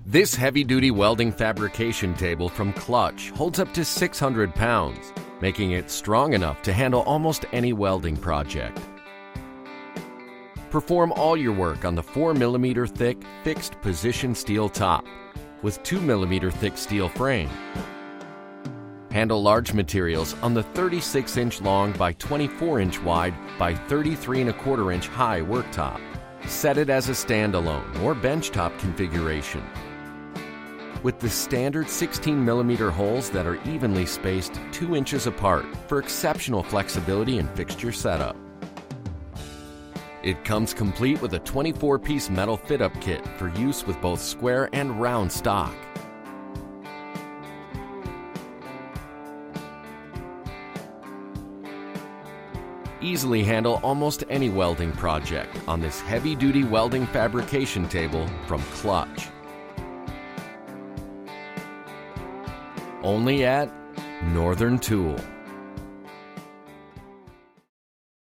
This heavy-duty welding fabrication table from Klutch holds up to 600 pounds, making it strong enough to handle almost any welding project. Perform all your work on the 4mm thick fixed position steel top with 2mm thick steel frame. Handle large materials on the 36-inch long by 24-inch wide by 33.25-inch high worktop. Set it as a standalone or benchtop configuration. With the standard 16mm holes that are evenly spaced 2 inches apart for exceptional flexibility and fixture setup. It comes complete with a 24-piece metal fit-up kit for use with both square and round stock. Easily handle almost any welding project on this heavy-duty welding fabrication table from Klutch. Only at Northern Tool.